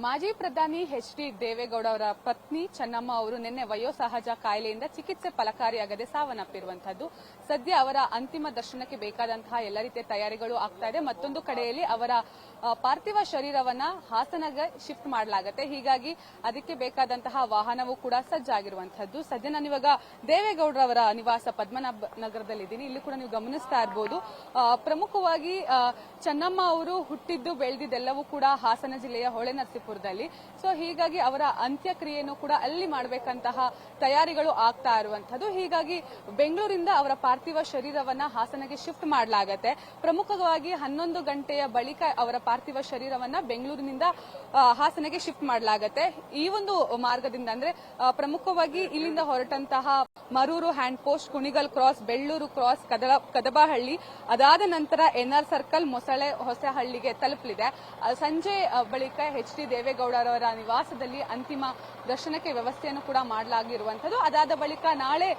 ಮಾಜಿ ಪ್ರಧಾನಿ ಎಚ್.ಡಿ. ದೇವೇಗೌಡ ಅವರ ಪತ್ನಿ ಚೆನ್ನಮ್ಮ ಅವರು ನಿನ್ನೆ ವಯೋಸಹಜ ಕಾಯಿಲೆಯಿಂದ ಚಿಕಿತ್ಸೆ ಫಲಕಾರಿಯಾಗದೆ ಸಾವನ್ನಪ್ಪಿರುವಂತಹದ್ದು. ಸದ್ಯ ಅವರ ಅಂತಿಮ ದರ್ಶನಕ್ಕೆ ಬೇಕಾದಂತಹ ಎಲ್ಲ ರೀತಿಯ ತಯಾರಿಗಳು ಆಗ್ತಾ ಇದೆ. ಮತ್ತೊಂದು ಕಡೆಯಲ್ಲಿ ಅವರ ಪಾರ್ಥಿವ ಶರೀರವನ್ನ ಹಾಸನಗೆ ಶಿಫ್ಟ್ ಮಾಡಲಾಗುತ್ತೆ. ಹೀಗಾಗಿ ಅದಕ್ಕೆ ಬೇಕಾದಂತಹ ವಾಹನವೂ ಕೂಡ ಸಜ್ಜಾಗಿರುವಂತಹದ್ದು. ಸದ್ಯ ನಾನಿವಾಗ ದೇವೇಗೌಡರವರ ನಿವಾಸ ಪದ್ಮನಾಭ ನಗರದಲ್ಲಿದ್ದೀನಿ. ಇಲ್ಲಿ ಕೂಡ ನೀವು ಗಮನಿಸ್ತಾ ಇರಬಹುದು. ಪ್ರಮುಖವಾಗಿ ಚೆನ್ನಮ್ಮ ಅವರು ಹುಟ್ಟಿದ್ದು ಬೆಳೆದಿದ್ದೆಲ್ಲವೂ ಕೂಡ ಹಾಸನ ಜಿಲ್ಲೆಯ ಹೊಳೆನರಸೀಪುರದಲ್ಲಿ. ಸೊ ಹೀಗಾಗಿ ಅವರ ಅಂತ್ಯಕ್ರಿಯೆಯನ್ನು ಕೂಡ ಅಲ್ಲಿ ಮಾಡಬೇಕಂತಹ ತಯಾರಿಗಳು ಆಗ್ತಾ ಇರುವಂತದ್ದು. ಹೀಗಾಗಿ ಬೆಂಗಳೂರಿಂದ ಅವರ ಪಾರ್ಥಿವ ಶರೀರವನ್ನ ಹಾಸನಗೆ ಶಿಫ್ಟ್ ಮಾಡಲಾಗುತ್ತೆ. ಪ್ರಮುಖವಾಗಿ 11 ಗಂಟೆಯ ಬಳಿಕ ಅವರ ಪಾರ್ಥಿವ ಶರೀರವನ್ನ ಬೆಂಗಳೂರಿನಿಂದ ಹಾಸನಗೆ ಶಿಫ್ಟ್ ಮಾಡಲಾಗುತ್ತೆ. ಈ ಒಂದು ಮಾರ್ಗದಿಂದ ಅಂದ್ರೆ ಪ್ರಮುಖವಾಗಿ ಇಲ್ಲಿಂದ ಹೊರಟಂತಹ Maruru hand post, Kunigal cross, Belluru cross, Kadabahalli, ಅದಾದ ನಂತರ ಎನ್ಆರ್ ಸರ್ಕಲ್, ಮೊಸಳೆ ಹೊಸಹಳ್ಳಿಗೆ ತಲುಪಲಿದೆ. ಸಂಜೆ ಬಳಿಕ ಎಚ್.ಡಿ. ದೇವೇಗೌಡರವರ ನಿವಾಸದಲ್ಲಿ ಅಂತಿಮ ದರ್ಶನಕ್ಕೆ ವ್ಯವಸ್ಥೆಯನ್ನು ಕೂಡ ಮಾಡಲಾಗಿರುವಂತದ್ದು. ಅದಾದ ಬಳಿಕ ನಾಳೆ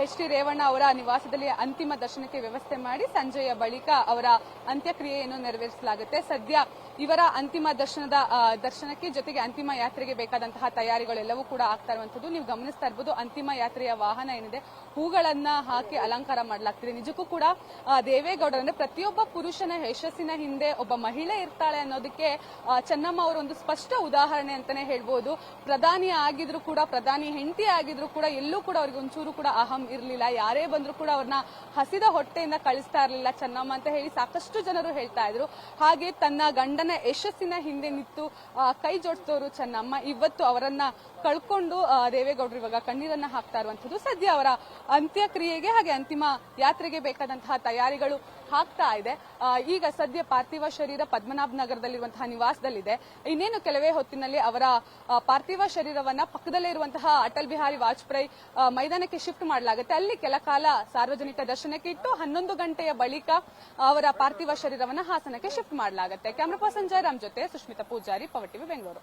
ಎಚ್.ಡಿ. ರೇವಣ್ಣ ಅವರ ನಿವಾಸದಲ್ಲಿ ಅಂತಿಮ ದರ್ಶನಕ್ಕೆ ವ್ಯವಸ್ಥೆ ಮಾಡಿ ಸಂಜೆಯ ಬಳಿಕ ಅವರ ಅಂತ್ಯಕ್ರಿಯೆಯನ್ನು ನೆರವೇರಿಸಲಾಗುತ್ತೆ. ಸದ್ಯ ಇವರ ಅಂತಿಮ ದರ್ಶನಕ್ಕೆ ಜೊತೆಗೆ ಅಂತಿಮ ಯಾತ್ರೆಗೆ ಬೇಕಾದಂತಹ ತಯಾರಿಗಳೆಲ್ಲವೂ ಕೂಡ ಆಗ್ತಾ ಇರುವಂತದ್ದು. ನೀವು ಗಮನಿಸ್ತಾ ಇರಬಹುದು. ಅಂತಿಮ ಯಾತ್ರೆಯ ವಾಹನ ಏನಿದೆ ಹೂಗಳನ್ನ ಹಾಕಿ ಅಲಂಕಾರ ಮಾಡಲಾಗ್ತಿದೆ. ನಿಜಕ್ಕೂ ಕೂಡ ದೇವೇಗೌಡರು ಅಂದ್ರೆ ಪ್ರತಿಯೊಬ್ಬ ಪುರುಷನ ಯಶಸ್ಸಿನ ಹಿಂದೆ ಒಬ್ಬ ಮಹಿಳೆ ಇರ್ತಾಳೆ ಅನ್ನೋದಕ್ಕೆ ಚೆನ್ನಮ್ಮ ಅವರು ಒಂದು ಸ್ಪಷ್ಟ ಉದಾಹರಣೆ ಅಂತಾನೆ ಹೇಳ್ಬಹುದು. ಪ್ರಧಾನಿ ಆಗಿದ್ರು ಕೂಡ, ಪ್ರಧಾನಿ ಹೆಂಡತಿ ಆಗಿದ್ರು ಕೂಡ ಎಲ್ಲೂ ಕೂಡ ಅವ್ರಿಗೆ ಒಂಚೂರು ಕೂಡ ಅಹಂ ಇರಲಿಲ್ಲ. ಯಾರೇ ಬಂದ್ರು ಕೂಡ ಅವ್ರನ್ನ ಹಸಿದ ಹೊಟ್ಟೆಯಿಂದ ಕಳಿಸ್ತಾ ಇರಲಿಲ್ಲ ಚೆನ್ನಮ್ಮ ಅಂತ ಹೇಳಿ ಸಾಕಷ್ಟು ಜನರು ಹೇಳ್ತಾ ಇದ್ರು. ಹಾಗೆ ತನ್ನ ಗಂಡನ ಯಶಸ್ಸಿನ ಹಿಂದೆ ನಿಂತು ಕೈ ಜೋಡಿಸಿದವರು ಚೆನ್ನಮ್ಮ. ಇವತ್ತು ಅವರನ್ನ ಕಳ್ಕೊಂಡು ದೇವೇಗೌಡರು ಇವಾಗ ಕಣ್ಣೀರನ್ನ ಹಾಕ್ತಾ ಇರುವಂತದ್ದು. ಸದ್ಯ ಅವರ ಅಂತ್ಯಕ್ರಿಯೆಗೆ ಹಾಗೆ ಅಂತಿಮ ಯಾತ್ರೆಗೆ ಬೇಕಾದಂತಹ ತಯಾರಿಗಳು ಆಗ್ತಾ ಇದೆ. ಈಗ ಸದ್ಯ ಪಾರ್ಥಿವ ಶರೀರ ಪದ್ಮನಾಭ ನಗರದಲ್ಲಿರುವಂತಹ ನಿವಾಸದಲ್ಲಿದೆ. ಇನ್ನೇನು ಕೆಲವೇ ಹೊತ್ತಿನಲ್ಲಿ ಅವರ ಪಾರ್ಥಿವ ಶರೀರವನ್ನ ಪಕ್ಕದಲ್ಲೇ ಇರುವಂತಹ ಅಟಲ್ ಬಿಹಾರಿ ವಾಜಪೇಯಿ ಮೈದಾನಕ್ಕೆ ಶಿಫ್ಟ್ ಮಾಡಲಾಗುತ್ತೆ. ಅಲ್ಲಿ ಕೆಲ ಕಾಲ ಸಾರ್ವಜನಿಕ ದರ್ಶನಕ್ಕೆ ಇಟ್ಟು 11 ಗಂಟೆಯ ಬಳಿಕ ಅವರ ಪಾರ್ಥಿವ ಶರೀರವನ್ನ ಹಾಸನಕ್ಕೆ ಶಿಫ್ಟ್ ಮಾಡಲಾಗುತ್ತೆ. ಕ್ಯಾಮರಾ ಪರ್ಸನ್ ಜಯರಾಮ್ ಜೊತೆ ಸುಷ್ಮಿತಾ ಪೂಜಾರಿ, ಪವರ್ ಟಿವಿ, ಬೆಂಗಳೂರು.